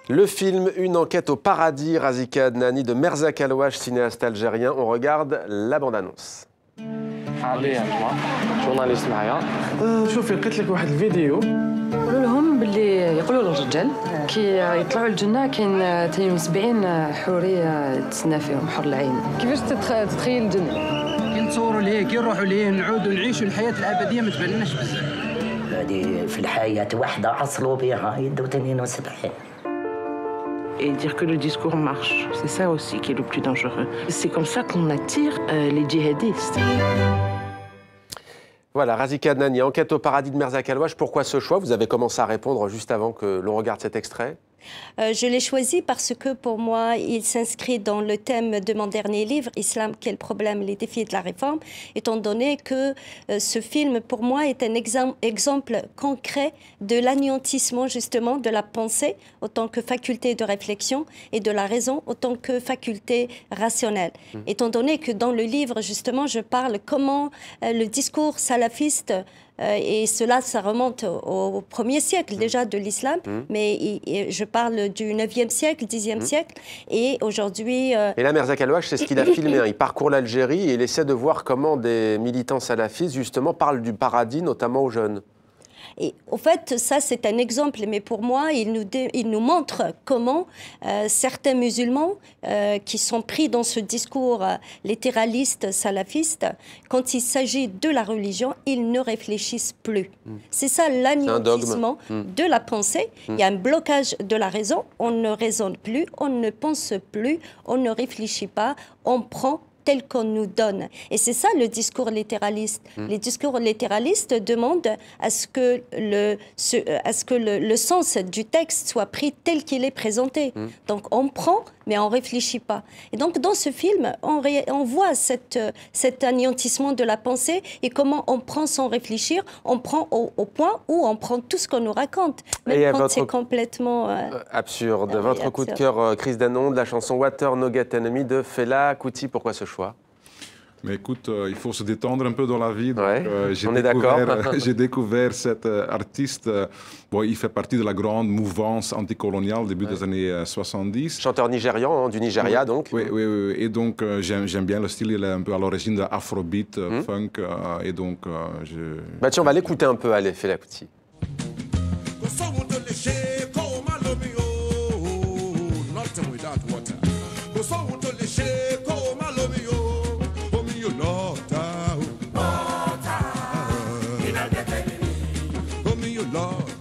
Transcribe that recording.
Le film Une enquête au paradis, Razika Adnani de Merzak Alouache, cinéaste algérien. On regarde la bande-annonce. علي انتما جورناليست معايا شوفي لقيت لك واحد الفيديو يقولوا لهم باللي يقولوا للرجال كي يطلعوا الجنه كاين 72 حوريه تسنى فيهم حور العين. كيفاش تتخيل الجنه؟ كي نتصوروا ليه كي نروحوا ليه نعودوا نعيشوا الحياه الابديه ما تبانلناش بزاف. هذه في الحياه وحده عصلوا بها يدو 72. Et dire que le discours marche, c'est ça aussi qui est le plus dangereux. C'est comme ça qu'on attire les djihadistes. Voilà, Razika Adnani, enquête au paradis de Merzak Alouache. Pourquoi ce choix? Vous avez commencé à répondre juste avant que l'on regarde cet extrait. Je l'ai choisi parce que pour moi, il s'inscrit dans le thème de mon dernier livre, Islam, quel problème, les défis de la réforme, étant donné que ce film, pour moi, est un exemple concret de l'anéantissement, justement, de la pensée, autant que faculté de réflexion, et de la raison, autant que faculté rationnelle. Étant donné que dans le livre, justement, je parle comment le discours salafiste et cela, ça remonte au 1er siècle déjà de l'islam, mais je parle du 9e siècle, 10e siècle, et aujourd'hui... Et là, Merzak Alouache, c'est ce qu'il a filmé. Il parcourt l'Algérie et il essaie de voir comment des militants salafistes, justement, parlent du paradis, notamment aux jeunes. Et au fait, ça, c'est un exemple, mais pour moi, il nous montre comment certains musulmans qui sont pris dans ce discours littéraliste, salafiste, quand il s'agit de la religion, ils ne réfléchissent plus. C'est ça l'anéantissement de la pensée. Il y a un blocage de la raison, on ne raisonne plus, on ne pense plus, on ne réfléchit pas, on prend tel qu'on nous donne. Et c'est ça le discours littéraliste. Les discours littéralistes demandent à ce que le sens du texte soit pris tel qu'il est présenté. Donc on prend, mais on ne réfléchit pas. Et donc dans ce film, on voit cet anéantissement de la pensée et comment on prend sans réfléchir, on prend au point où on prend tout ce qu'on nous raconte. Même quand c'est complètement... absurde. Votre coup de cœur, Chris Danon, de la chanson Water No Get Enemy de Fela Kuti. Pourquoi ce choix? Mais écoute, il faut se détendre un peu dans la vie. Donc, on est d'accord. J'ai découvert cet artiste. Bon, il fait partie de la grande mouvance anticoloniale début des années 70. Chanteur nigérian, du Nigeria donc. Oui. Et donc j'aime bien le style. Il est un peu à l'origine de Afrobeat, funk. Et donc Bah tiens, on va l'écouter un peu, allez, Fela Kuti. Lord.